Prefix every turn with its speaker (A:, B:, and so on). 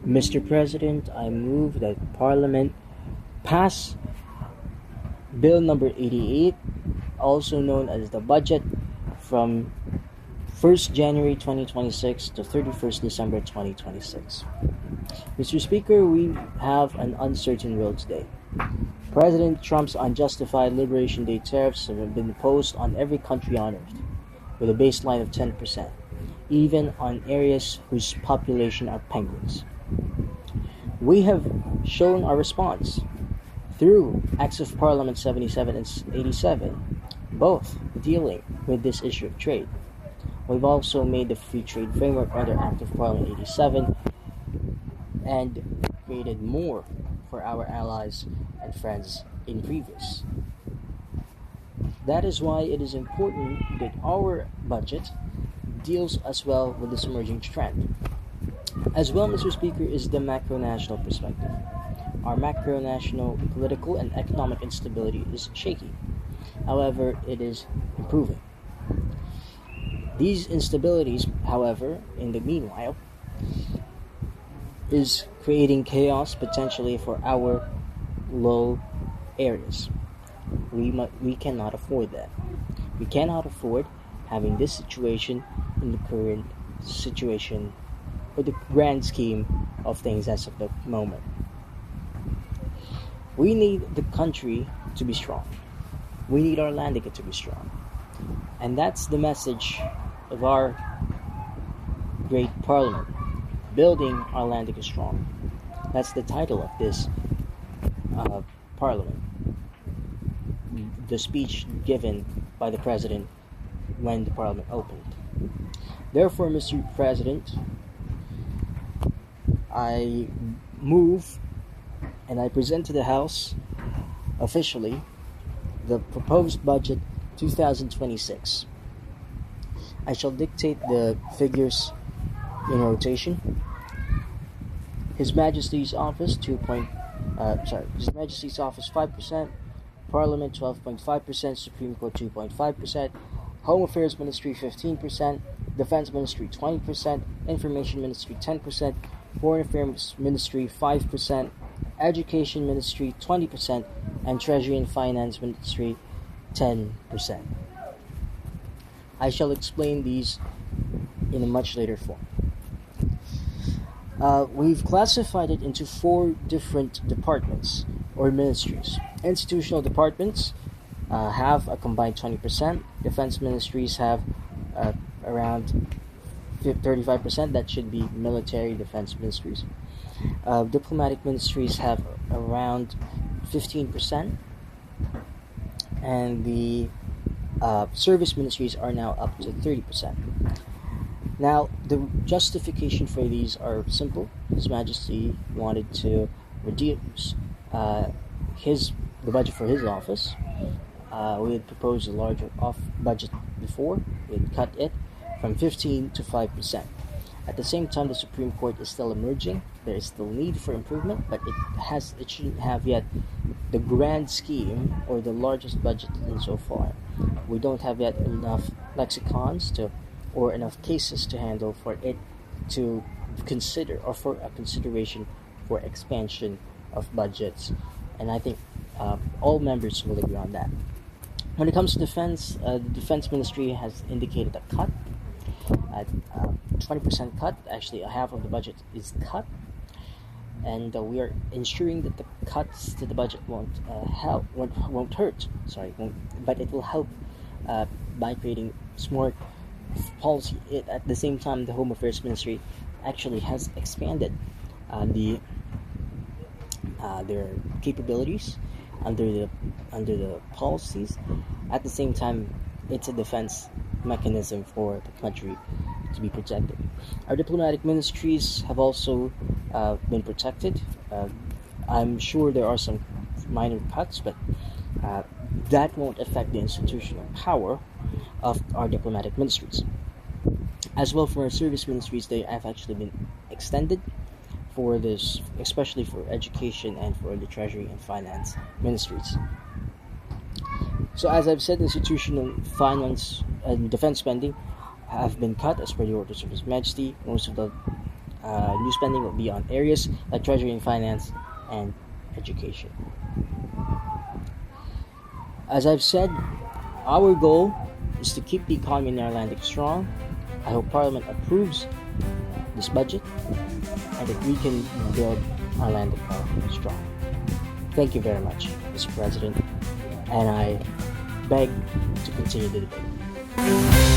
A: Mr. President, I move that Parliament pass Bill number 88, also known as the budget, from 1st January 2026 to 31st December 2026. Mr. Speaker, we have an uncertain road today. President Trump's unjustified Liberation Day tariffs have been imposed on every country on earth, with a baseline of 10%, even on areas whose population are penguins. We have shown our response through Acts of Parliament 77 and 87, both dealing with this issue of trade. We've also made the free trade framework under Act of Parliament 87 and created more for our allies and friends in previous. That is why it is important that our budget deals as well with this emerging trend. As well, Mr. Speaker, is the macronational perspective. Our macronational political and economic instability is shaky. However, it is improving. These instabilities, however, in the meanwhile, is creating chaos potentially for our low areas. We cannot afford that. We cannot afford having this situation in the current situation or the grand scheme of things as of the moment. We need the country to be strong. We need our land to be strong. And that's the message of our great parliament. Building our land strong. That's the title of this parliament. The speech given by the president when the parliament opened. Therefore, Mr. President, I move and I present to the House officially the proposed budget 2026. I shall dictate the figures in rotation. His Majesty's Office 5%, Parliament 12.5%, Supreme Court 2.5%, Home Affairs Ministry 15%, Defense Ministry 20%, Information Ministry 10%, Foreign Affairs Ministry 5%, Education Ministry 20%, and Treasury and Finance Ministry 10%. I shall explain these in a much later form. We've classified it into 4 different departments or ministries. Institutional departments have a combined 20%. Defense ministries have around 35%. That should be military defense ministries. Diplomatic ministries have around 15%. And the service ministries are now up to 30%. Now, the justification for these are simple. His Majesty wanted to reduce the budget for his office. We had proposed a larger budget before. We had cut it from 15 to 5%. At the same time, the Supreme Court is still emerging. There is still need for improvement, but it shouldn't have yet the grand scheme or the largest budget insofar. We don't have yet enough lexicons or enough cases to handle for it to consider or for a consideration for expansion of budgets. And I think all members will agree on that. When it comes to defense, the Defense Ministry has indicated a cut, a 20% cut. Actually, a half of the budget is cut, and we are ensuring that the cuts to the budget won't hurt. But it will help by creating smart policy. At the same time, the Home Affairs Ministry actually has expanded their capabilities under the policies. At the same time, it's a defense mechanism for the country to be protected. Our diplomatic ministries have also been protected. I'm sure there are some minor cuts, but that won't affect the institutional power of our diplomatic ministries. As well, for our service ministries, they have actually been extended for this, especially for education and for the Treasury and Finance ministries. So, as I've said, institutional finance and defense spending have been cut as per the orders of His Majesty. Most of the new spending will be on areas like Treasury and Finance and education. As I've said, our goal is to keep the economy in our land strong. I hope Parliament approves this budget and that we can build our land economy strong. Thank you very much, Mr. President, and I beg to continue the debate.